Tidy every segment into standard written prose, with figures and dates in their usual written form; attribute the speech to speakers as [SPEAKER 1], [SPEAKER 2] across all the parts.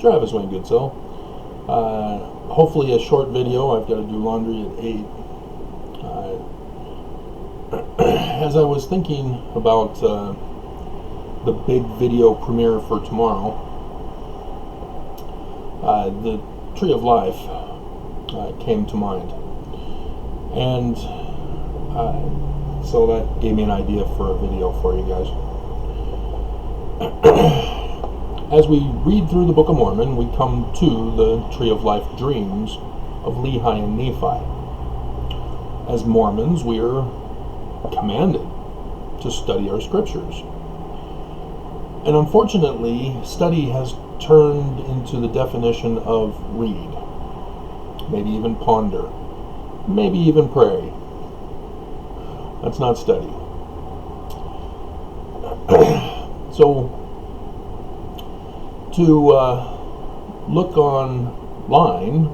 [SPEAKER 1] Travis Wayne Goodsill. Hopefully a short video. I've got to do laundry at 8. As I was thinking about the big video premiere for tomorrow, the Tree of Life came to mind. And so that gave me an idea for a video for you guys. As we read through the Book of Mormon, we come to the Tree of Life dreams of Lehi and Nephi. As Mormons, we are commanded to study our scriptures. And unfortunately, study has turned into the definition of read, maybe even ponder, maybe even pray. That's not study. So, to look online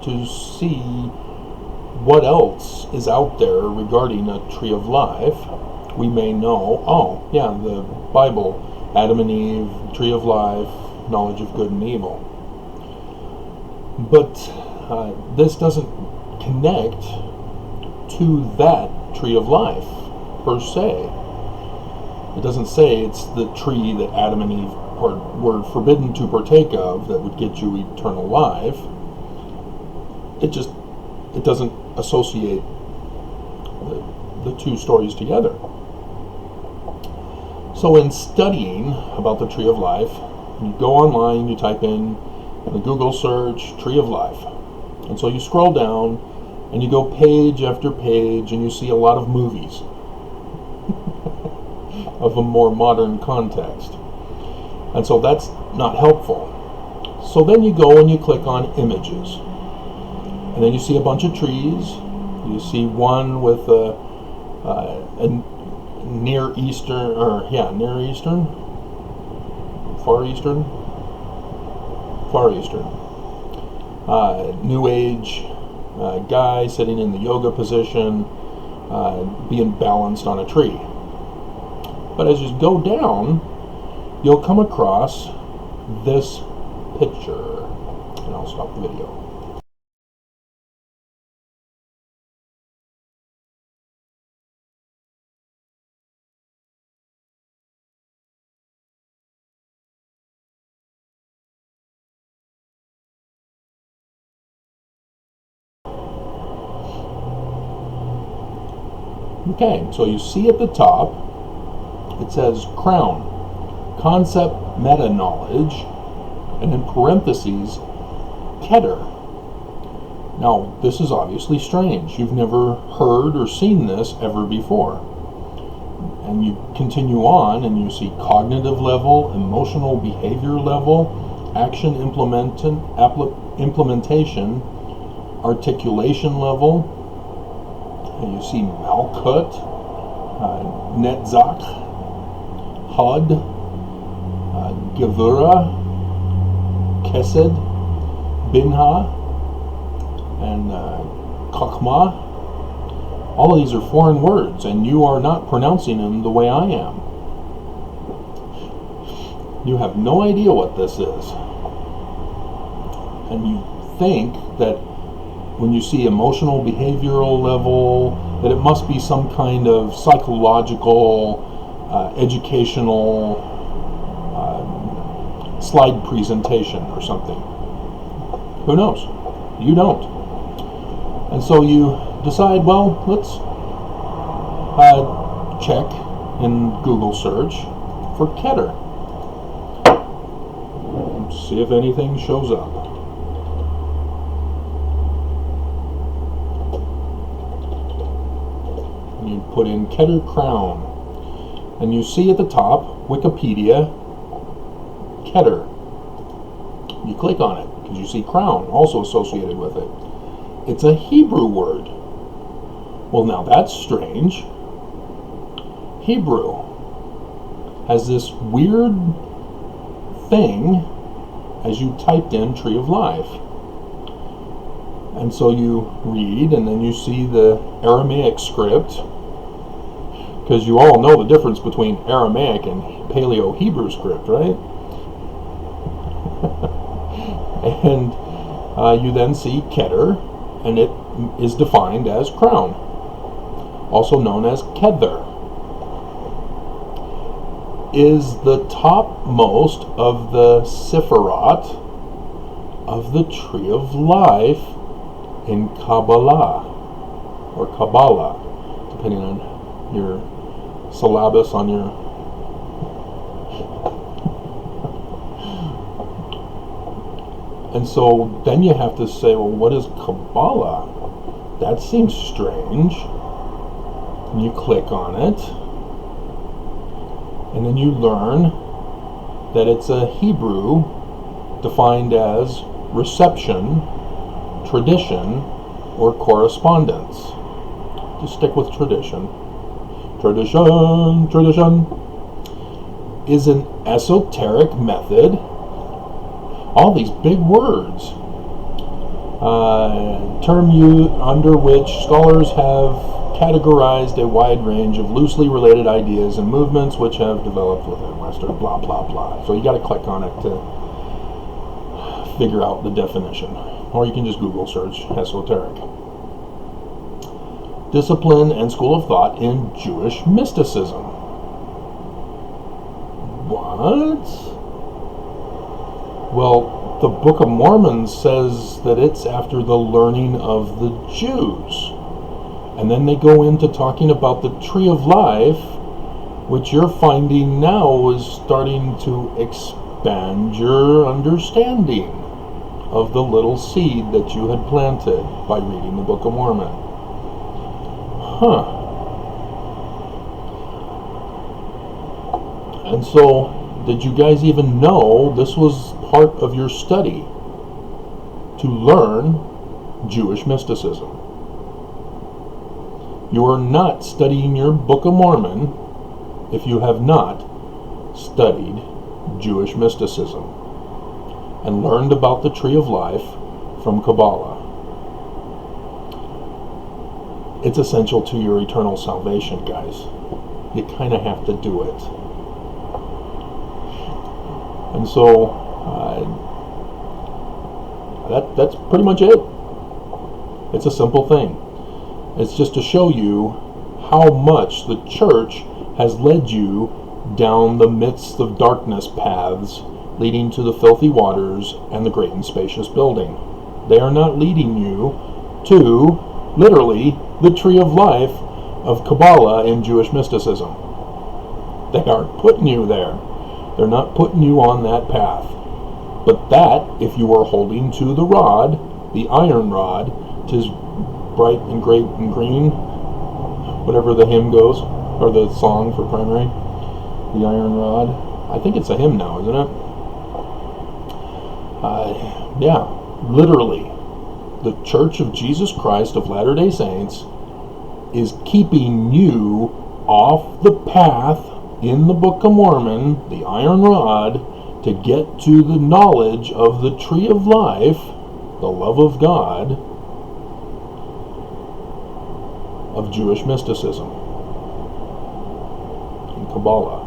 [SPEAKER 1] to see what else is out there regarding a Tree of Life, we may know, oh, yeah, the Bible, Adam and Eve, Tree of Life, knowledge of good and evil. But this doesn't connect to that Tree of Life, per se. It doesn't say it's the tree that Adam and Eve were forbidden to partake of that would get you eternal life. It doesn't associate the two stories together. So in studying about the Tree of Life, you go online, you type in the Google search Tree of Life, and so you scroll down and you go page after page and you see a lot of movies of a more modern context. And so that's not helpful. So then you go and you click on images. And then you see a bunch of trees. You see one with a Near Eastern, Far Eastern. New Age guy sitting in the yoga position, being balanced on a tree. But as you go down, you'll come across this picture. And I'll stop the video. Okay, so you see at the top, it says crown, concept meta-knowledge, and in parentheses, Keter. Now, this is obviously strange. You've never heard or seen this ever before. And you continue on and you see cognitive level, emotional behavior level, action implementation, articulation level, and you see Malkut, Netzach, Hod, Gevura, Kesed, Binha, and Chachma. All of these are foreign words, and you are not pronouncing them the way I am. You have no idea what this is. And you think that when you see emotional behavioral level, that it must be some kind of psychological, educational slide presentation or something. Who knows? You don't. And so you decide, well, let's check in Google search for Keter. See if anything shows up. And you put in Keter crown. And you see at the top, Wikipedia, Keter. You click on it, because you see crown also associated with it. It's a Hebrew word. Well, now that's strange. Hebrew has this weird thing as you typed in Tree of Life. And so you read, and then you see the Aramaic script, because you all know the difference between Aramaic and Paleo-Hebrew script, right? And you then see Keter, and it is defined as crown, also known as Kether. Is the topmost of the Sephiroth of the Tree of Life in Kabbalah, or Kabbalah, depending on your syllabus on your and so then you have to say, well, what is Kabbalah? That seems strange. And you click on it, and then you learn that it's a Hebrew defined as reception, tradition, or correspondence. Just stick with tradition. Tradition is an esoteric method. All these big words. Term under which scholars have categorized a wide range of loosely related ideas and movements which have developed within Western blah blah blah. So you got to click on it to figure out the definition, or you can just Google search esoteric. Discipline and school of thought in Jewish mysticism. What? Well, the Book of Mormon says that it's after the learning of the Jews. And then they go into talking about the Tree of Life, which you're finding now is starting to expand your understanding of the little seed that you had planted by reading the Book of Mormon. And so, did you guys even know this was part of your study to learn Jewish mysticism? You are not studying your Book of Mormon if you have not studied Jewish mysticism and learned about the Tree of Life from Kabbalah. It's essential to your eternal salvation, guys. You kind of have to do it. And so, that's pretty much it. It's a simple thing. It's just to show you how much the church has led you down the midst of darkness paths leading to the filthy waters and the great and spacious building. They are not leading you to, literally, the Tree of Life of Kabbalah in Jewish mysticism. They aren't putting you there. They're not putting you on that path. But that, if you are holding to the rod, the iron rod, 'tis bright and great and green, whatever the hymn goes, or the song for primary, the iron rod. I think it's a hymn now, isn't it? Yeah, literally, the Church of Jesus Christ of Latter-day Saints is keeping you off the path in the Book of Mormon, the iron rod, to get to the knowledge of the Tree of Life, the love of God, of Jewish mysticism and Kabbalah.